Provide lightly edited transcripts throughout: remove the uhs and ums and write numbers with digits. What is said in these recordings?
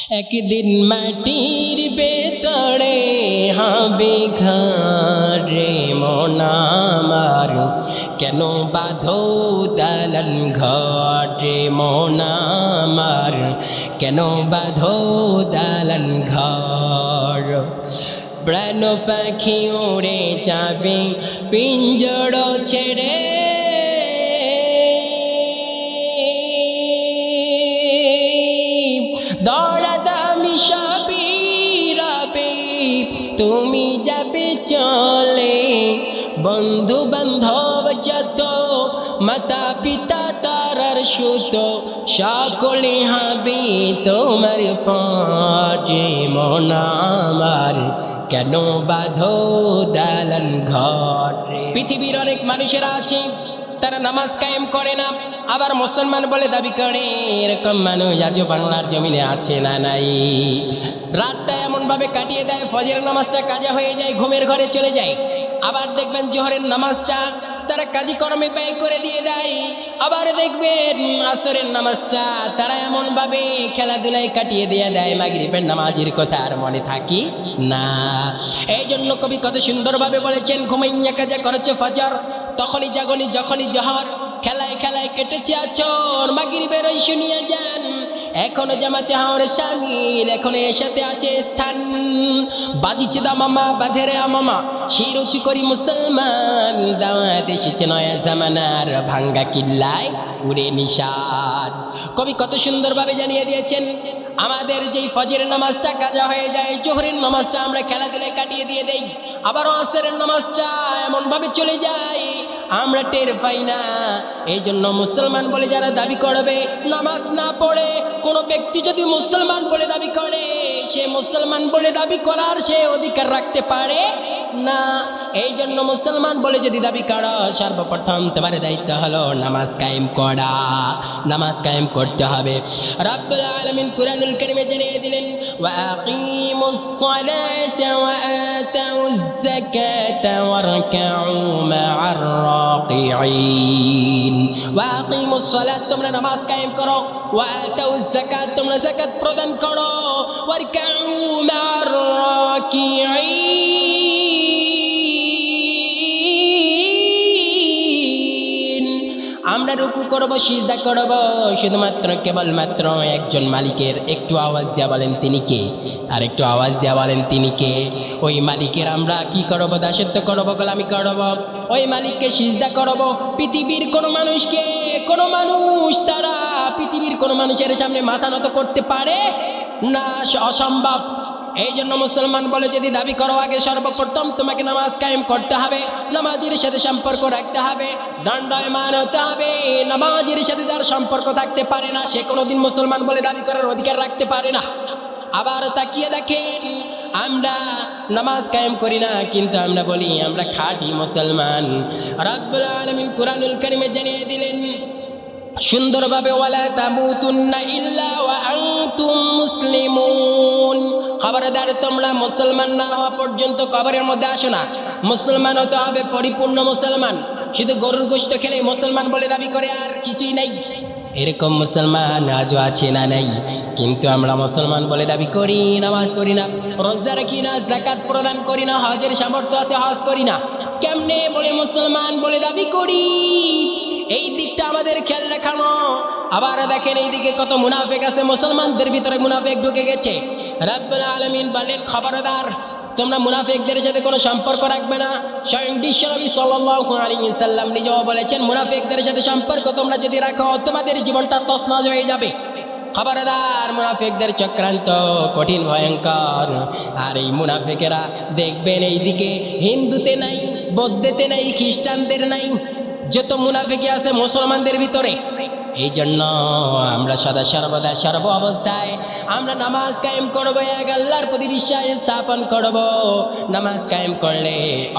একদিন মাটির ভেতরে হবে ঘর রে মন আমার, কেন বাঁধো দালান ঘর রে মন আমার, কেন বাঁধো দালান ঘর। প্রাণ পাখি উড়ে যাবে পিঞ্জর ছেড়ে, দৌড়াদামি সবই রবে তুমি যাবে চলে। বন্ধু বান্ধব যত মাতা পিতা তারার সুত, সকলে হবে তোমার পরে মন আমার, কেন বাঁধো দালান ঘর। পৃথিবীর অনেক মানুষেরা আছে তারা নামাজ কায়েম করে না, আবার মুসলমান বলে দাবি করে। এরকম মানুষ আজও বাংলার জমিনে আছে না নাই? রাতটা এমনভাবে কাটিয়ে দেয়, ফজরের নামাজটা কাজা হয়ে যায়, ঘুমের ঘরে চলে যায়। আবার দেখবেন জোহরের নামাজটা তারা কাজী কর্মে ব্যয় করে দিয়ে দেয়। আবার দেখবেন আসরের নামাজটা তারা এমনভাবে খেলাধুলায় কাটিয়ে দিয়ে দেয়, মাগরিবের নামাজের কথা আর মনে থাকি না। এই জন্য কবি কত সুন্দরভাবে বলেছেন, ঘুমাইয়া কাজা করেছে ফজর, তখনই জাগনি যখনই জহর, খেলায় খেলায় কেটেছে আছর, মাগরিবের ওই শুনিয়া যান, এখনো জামাতে হাওরে শামিল, এখনো এর সাথে আছে স্থান। বাজিছে দামামা বাঁধেরে আমামা, শির উঁচু করি মুসলমান, দাওয়াত এসেছে নয়া জামানার, ভাঙ্গা কিল্লায় উড়ে নিশান। কবি কত সুন্দরভাবে জানিয়ে দিয়েছেন, আমাদের যেই ফজরের নামাজটা কাজা হয়ে যায়, জোহরের নামাজটা আমরা খেলাধুলায় কাটিয়ে দিয়ে দেই, আবার আসরের নামাজটা এমনভাবে চলে যায় আমরা টের পাই না। এই জন্য মুসলমান বলে যারা দাবি করবে, নামাজ না পড়ে কোনো ব্যক্তি যদি মুসলমান বলে দাবি করে, সে মুসলমান বলে দাবি করার সে অধিকার রাখতে পারে না। এই জন্য মুসলমান বলে যদি দাবি করো, সর্বপ্রথম তোমার দায়িত্ব হলো নামাজ কায়েম করা, নামাজ কায়েম করতে হবে। রব্বুল আলামিন কুরআনুল কারীমে জানিয়ে দিলেন, ওয়া আকিমুস সালাতা ওয়া আতাউজ যাকাতা ওয়ারকাউ মা'আর রাকিঈন। ওয়া আকিমুস সালাত, তোমরা নামাজ কায়েম করো, ওয়া আতাউজ যাকাত, তোমরা যাকাত প্রদান করো, ওয়ারকাউ মা'আর রাকিঈন। আমরা রুকু করব, সিজদা করব, শুধুমাত্র কেবলমাত্র একজন মালিকের। একটু আওয়াজ দেওয়া বলেন তিনি কে? আর একটু আওয়াজ দেওয়া বলেন তিনি কে? ওই মালিকের আমরা কি করব? দাসত্ব করব, গোলামি করব, ওই মালিককে সিজদা করব। পৃথিবীর কোনো মানুষকে, কোনো মানুষ তারা পৃথিবীর কোনো মানুষের সামনে মাথা নত করতে পারে না, অসম্ভব। এই জন্য মুসলমান বলে যদি দাবি করো, আগে সর্বপ্রথম তোমাকে নামাজ কায়েম করতে হবে, নামাজের সাথে সম্পর্ক রাখতে হবে, দণ্ডায়মান হতে হবে। নামাজের সাথে যার সম্পর্ক থাকতে পারে না, সে কোনোদিন মুসলমান বলে দাবি করার অধিকার রাখতে পারে না। আবার তাকিয়ে দেখেন, আমরা নামাজ কায়েম করি না, কিন্তু আমরা বলি আমরা খাঁটি মুসলমান। রব্বুল আলামিন কুরআনুল কারীমে জানিয়ে দিলেন সুন্দরভাবে, ওয়ালা তামুতুন্না ইল্লা ওয়া আনতুম মুসলিমুন। খবরদার, তোমরা মুসলমান না হওয়া পর্যন্ত কবরের মধ্যে আসো না। মুসলমান হতে হবে পরিপূর্ণ মুসলমান। শুধু গরুর গোশত খেলে মুসলমান বলে দাবি করে আর কিছুই নাই, এরকম মুসলমান আজও আছে না নাই? কিন্তু আমরা মুসলমান বলে দাবি করি, নামাজ পড়ি না, রোজা রাখি না, যাকাত প্রদান করি না, হজের সামর্থ্য আছে হজ করি না। কেমনে বলে মুসলমান বলে দাবি করি? এই দিকটা আমাদের খেয়াল রাখানো। আবার দেখেন এইদিকে কত মুনাফিক আছে, মুসলমানদের ভিতরে মুনাফিক ঢুকে গেছে। রব্বুল আলামিন বলেন, খবরদার, তোমরা মুনাফিকদের সাথে কোনো সম্পর্ক রাখবে না। স্বয়ং বিশ্বনবী সাল্লাল্লাহু আলাইহি ওয়াসাল্লাম নিজেও বলেছেন, মুনাফিকদের সাথে সম্পর্ক তোমরা যদি রাখো, তোমাদের জীবনটা তছনছ হয়ে যাবে। খবরদার, মুনাফিকদের চক্রান্ত কঠিন ভয়ঙ্কর। আর এই মুনাফিকেরা দেখবেন এইদিকে হিন্দুতে নাই, বৌদ্ধতে নাই, খ্রিস্টানদের নাই, যত মুনাফিকি আছে মুসলমানদের ভিতরে। এই জন্য আমরা সদা সর্বদা সর্ব অবস্থায় আমরা নামাজ কায়েম করবো, এক আল্লাহর প্রতি বিশ্বাস স্থাপন করব। নামাজ কায়েম করলে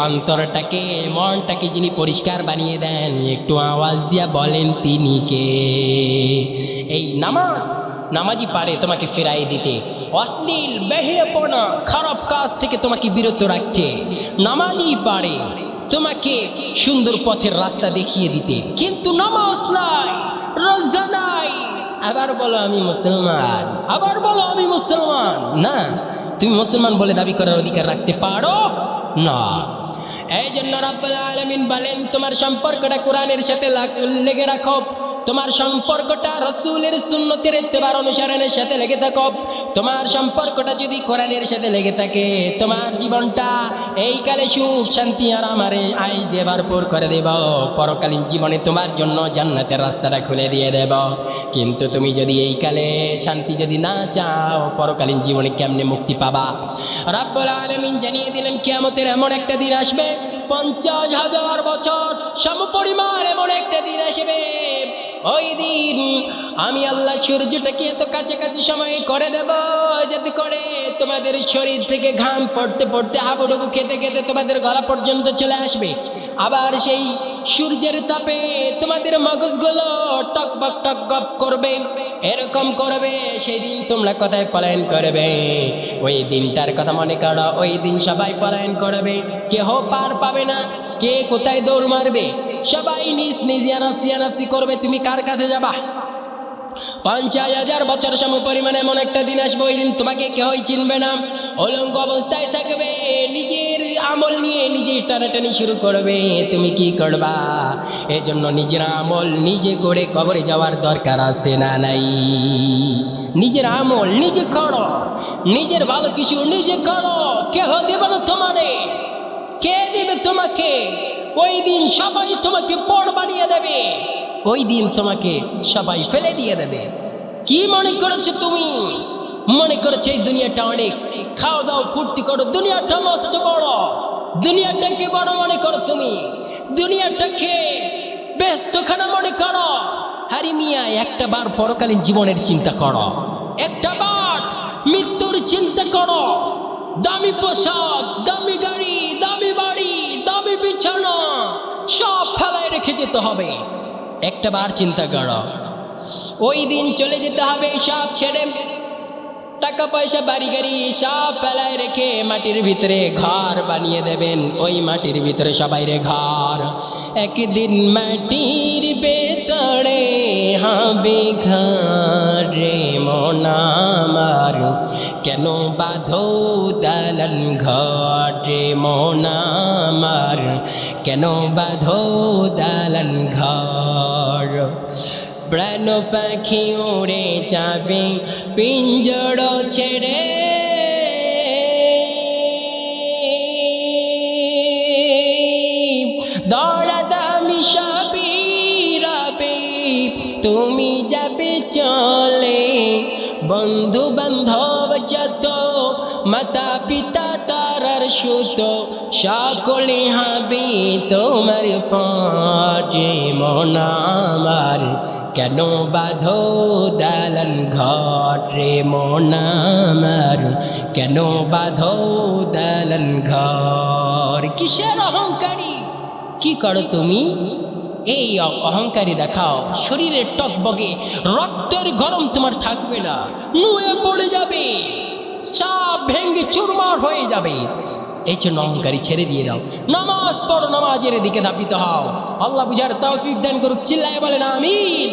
অন্তরটাকে, মনটাকে যিনি পরিষ্কার বানিয়ে দেন, একটু আওয়াজ দিয়া বলেন তিনি কে? এই নামাজ, নামাজি পারে তোমাকে ফেরাই দিতে, অশ্লীল বেহেপনা খারাপ কাজ থেকে তোমাকে বিরত রাখতে। নামাজি পারে তোমাকে সুন্দর পথের রাস্তা দেখিয়ে দিতে। কিন্তু নামাজ নাই, রোজা নাই, আবার বলো আমি মুসলমান, আবার বলো আমি মুসলমান। না, তুমি মুসলমান বলে দাবি করার অধিকার রাখতে পারো না। এই জন্য রাব্বুল আলামিন বলেন তোমার সম্পর্কটা কোরআনের সাথে লেগে রাখো, তোমার সম্পর্কটা রাসূলের সুন্নতের ইত্তেবার অনুসরণের সাথে লেগে থাকো। তোমার সম্পর্কটা যদি কোরআনের সাথে লেগে থাকে, তোমার জীবনটা এই কালে সুখ শান্তি আর আমারে আই দিয়ে ভরপুর করে দেব, পরকালীন জীবনে তোমার জন্য জান্নাতের রাস্তাটা খুলে দিয়ে দেব। কিন্তু তুমি যদি এই কালে শান্তি যদি না চাও, পরকালীন জীবনে কেমনে মুক্তি পাবা? রাব্বুল আলামিন জানিয়ে দিলেন কিয়ামতের এমন একটা দিন আসবে, 50,000 বছর সমপরিমাণ এমন একটা দিন আসবে, ওই দিন আমি আল্লাহ সূর্যটাকে এত কাছাকাছি সময় করে দেব যাতে করে তোমাদের শরীর থেকে ঘাম পড়তে পড়তে হাবুডুবু খেতে খেতে তোমাদের গলা পর্যন্ত চলে আসবে। আবার সেই সূর্যের তাপে তোমাদের মগজগুলো টকবক টকবক করবে, এরকম করবে। সেই দিন তোমরা কোথায় পলায়ন করবে? ওই দিনটার কথা মনে করো, ওই দিন সবাই পলায়ন করবে, কেহ পার পাবে না। কে কোথায় দৌড় মারবে? সবাই নিজ নিজ ইয়ানাফসি করবে। তুমি কার কাছে যাবা? 50,000 বছর সম পরিমাণে এমন একটা দিন আসবে, ওই দিন তোমাকে কেউই চিনবে না। অলঙ্গ অবস্থায় থাকবে, নিজের আমল নিয়ে নিজে টানাটানি শুরু করবে। তুমি কি করবা? এজন্য নিজের আমল নিজে করে কবরে যাওয়ার দরকার আছে না নাই? নিজের আমল নিজে করো, নিজের ভালো কিছু নিজে করো। কেহ দেবে না তোমারে। কে দেবে তোমাকে? ওই দিন সবাই তোমাকে পর বানিয়ে দেবে, ওই দিন তোমাকে সবাই ফেলে দিয়ে দেবে। কি মনে করেছো তুমি? মনে করেছো এই দুনিয়াটা অনেক, খাওয়া দাও ফুর্তি করো, দুনিয়াটা মস্ত বড়। দুনিয়াটাকে বড় মনে করো তুমি, দুনিয়াটাকে ব্যস্তখানা মনে করো। হারি মিয়া, একটা বার পরকালীন জীবনের চিন্তা করো, একটা বার মৃত্যুর চিন্তা করো। দামি পোশাক, দামি গাড়ি, দামি বাড়ি, দামি বিছানা সব ফেলায় রেখে যেতে হবে। একটা বার চিন্তা করো, ওই দিন চলে যেতে হবে সব ছেড়ে। টাকা পয়সা বাড়ি গাড়ি সব ফেলায় রেখে মাটির ভিতরে ঘর বানিয়ে দেবেন। ওই মাটির ভিতরে সবাইরে ঘর। একদিন মাটির ভেতরে হবে ঘর রে মন আমার, কেন বাঁধো দালান ঘর রে মন আমার, কেন বাঁধো দালান ঘর। প্রাণ পাখি উড়ে যাবে পিঞ্জর ছেড়ে, দৌড়াদামি সবই রবে, তুমি যাবে চলে। বন্ধু বান্ধব যত, মাতা পিতা তারার সুত, সকলে হবে তোমার পরে মন আমার, কেন বাঁধো দালান ঘর রে মন আমার, কেন বাঁধো দালান ঘর। কিসের অহংকারী? কি করো তুমি? এই অহংকারী দেখাও, শরীরের টকবগে রক্তের গরম তোমার থাকবে না, নুয়ে পড়ে যাবে, সব ভেঙে চুরমার হয়ে যাবে। এই জন্য অহংকারী ছেড়ে দিয়ে দাও, নামাজ পড়ো, নামাজের দিকে ধাবিত হও। আল্লাহ বুঝার তৌফিক দান করুক। চিল্লায় বলেন আমিন।